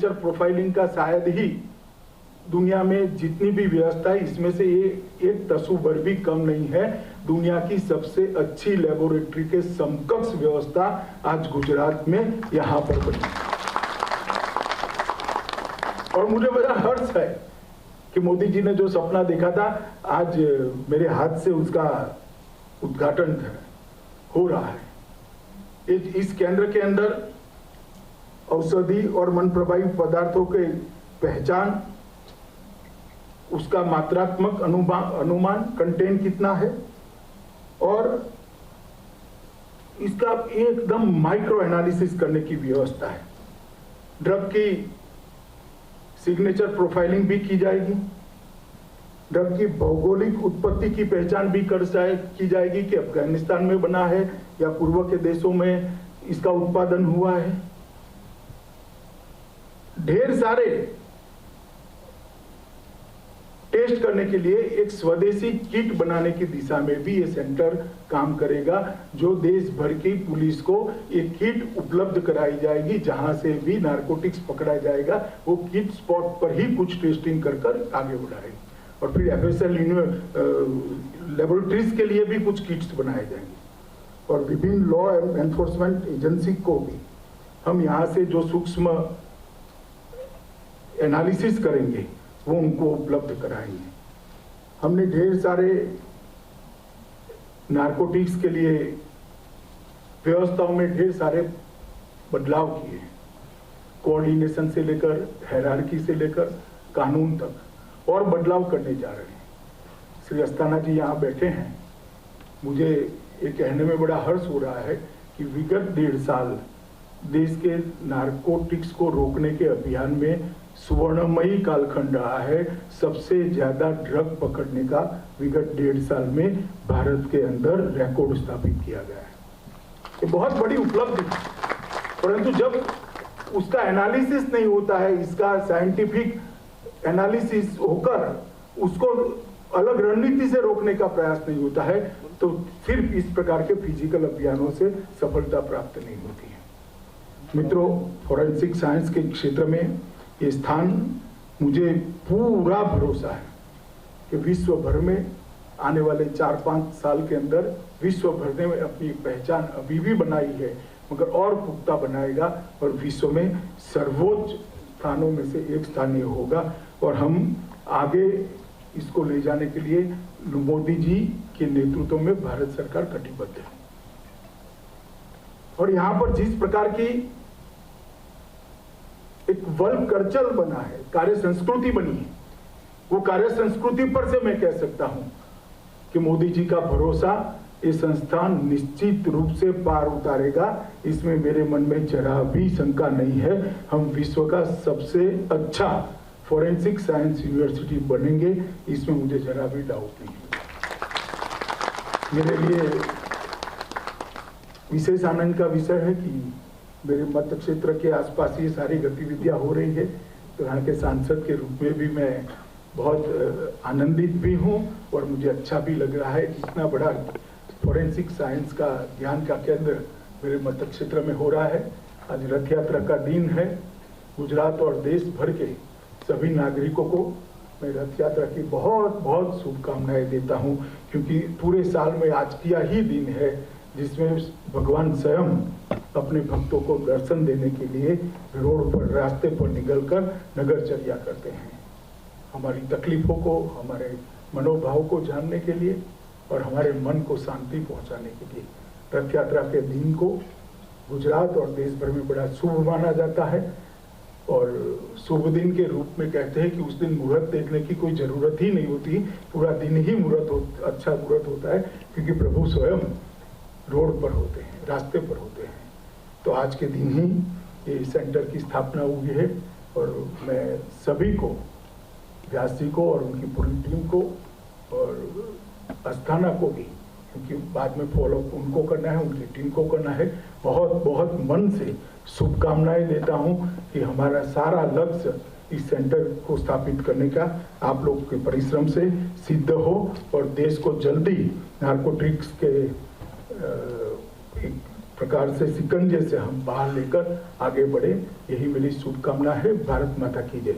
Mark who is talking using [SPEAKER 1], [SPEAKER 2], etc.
[SPEAKER 1] Signature profiling का शायद ही दुनिया में जितनी भी व्यवस्था है इसमें से ये एक तसूभर भी कम नहीं है। दुनिया की सबसे अच्छी लेबोरेटरी के समकक्ष व्यवस्था आज गुजरात में यहाँ पर बनी। और मुझे बड़ा हर्ष है कि मोदी जी ने जो सपना देखा था आज मेरे हाथ से उसका उद्घाटन हो रहा है। इस केंद्र के अंदर औषधि और मन प्रभावी पदार्थों के पहचान, उसका मात्रात्मक अनुमान कंटेंट कितना है और इसका एकदम माइक्रो एनालिसिस करने की व्यवस्था है। ड्रग की सिग्नेचर प्रोफाइलिंग भी की जाएगी, ड्रग की भौगोलिक उत्पत्ति की पहचान भी की जाएगी कि अफगानिस्तान में बना है या पूर्व के देशों में इसका उत्पादन हुआ है। ढेर सारे टेस्ट करने के लिए एक स्वदेशी किट बनाने की दिशा में भी ये सेंटर काम करेगा, जो देश भर की पुलिस को एक किट उपलब्ध कराई जाएगी। जहां से भी नारकोटिक्स पकड़ा जाएगा वो किट स्पॉट पर ही कुछ टेस्टिंग कर आगे बढ़ाएगी। और फिर एफएसएल लेबोरेटरीज के लिए भी कुछ किट्स बनाए जाएंगे। और विभिन्न लॉ एनफोर्समेंट एजेंसी को भी हम यहाँ से जो सूक्ष्म एनालिसिस करेंगे वो उनको उपलब्ध कराएंगे। हमने ढेर सारे नारकोटिक्स के लिए व्यवस्थाओं में ढेर सारे बदलाव किए, कोऑर्डिनेशन से लेकर हायरार्की से लेकर कानून तक और बदलाव करने जा रहे हैं। श्री अस्थाना जी यहाँ बैठे हैं, मुझे ये कहने में बड़ा हर्ष हो रहा है कि विगत 1.5 साल देश के नारकोटिक्स को रोकने के अभियान में सुवर्णमयी कालखंड रहा है। सबसे ज्यादा ड्रग पकड़ने का विगत 1.5 साल में भारत के अंदर रिकॉर्ड स्थापित किया गया है। ये बहुत बड़ी उपलब्धि, परंतु जब उसका एनालिसिस नहीं होता है, इसका साइंटिफिक एनालिसिस होकर उसको अलग रणनीति से रोकने का प्रयास नहीं होता है, तो सिर्फ इस प्रकार के फिजिकल अभियानों से सफलता प्राप्त नहीं होती है। मित्रों, फॉरेंसिक साइंस के क्षेत्र में ये स्थान, मुझे पूरा भरोसा है कि विश्व भर में आने वाले 4-5 साल के अंदर विश्व भर में अपनी पहचान अभी भी बनाई है, मगर और पुख्ता बनाएगा और विश्व में सर्वोच्च स्थानों में से एक स्थानीय होगा। और हम आगे इसको ले जाने के लिए मोदी जी के नेतृत्व में भारत सरकार कटिबद्ध है। और यहाँ पर जिस प्रकार की एक वर्क कल्चर बना है, कार्य संस्कृति बनी है, वो कार्य संस्कृति पर से मैं कह सकता हूं कि मोदी जी का भरोसा ये संस्थान निश्चित रूप से पार उतारेगा। इसमें मेरे मन में जरा भी शंका नहीं है। हम विश्व का सबसे अच्छा फॉरेंसिक साइंस यूनिवर्सिटी बनेंगे, इसमें मुझे जरा भी डाउट नहीं है। मेरे लिए विशेष आनंद का विषय है कि मेरे मत क्षेत्र के आसपास ये सारी गतिविधियां हो रही है, तो यहाँ के सांसद के रूप में भी मैं बहुत आनंदित भी हूँ और मुझे अच्छा भी लग रहा है। इतना बड़ा फॉरेंसिक साइंस का ज्ञान का केंद्र मेरे मत क्षेत्र में हो रहा है। आज रथ यात्रा का दिन है। गुजरात और देश भर के सभी नागरिकों को मैं रथ यात्रा की बहुत बहुत शुभकामनाएं देता हूँ, क्योंकि पूरे साल में आज का ही दिन है जिसमें भगवान स्वयं अपने भक्तों को दर्शन देने के लिए रोड पर, रास्ते पर निकलकर नगरचर्या करते हैं। हमारी तकलीफों को, हमारे मनोभाव को जानने के लिए और हमारे मन को शांति पहुंचाने के लिए रथ यात्रा के दिन को गुजरात और देश भर में बड़ा शुभ माना जाता है। और शुभ दिन के रूप में कहते हैं कि उस दिन मुहूर्त देखने की कोई जरूरत ही नहीं होती, पूरा दिन ही अच्छा मुहूर्त होता है, क्योंकि प्रभु स्वयं रोड पर होते हैं, रास्ते पर होते हैं। तो आज के दिन ही ये सेंटर की स्थापना हुई है और मैं सभी को, व्यास जी को और उनकी पूरी टीम को और अस्थाना को भी, क्योंकि बाद में फॉलो उनको करना है, उनकी टीम को करना है, बहुत बहुत मन से शुभकामनाएं देता हूं कि हमारा सारा लक्ष्य इस सेंटर को स्थापित करने का आप लोग के परिश्रम से सिद्ध हो और देश को जल्दी नारकोटिक्स के प्रकार से शिकंजे से हम बाहर लेकर आगे बढ़े, यही मेरी शुभकामना है। भारत माता की जय।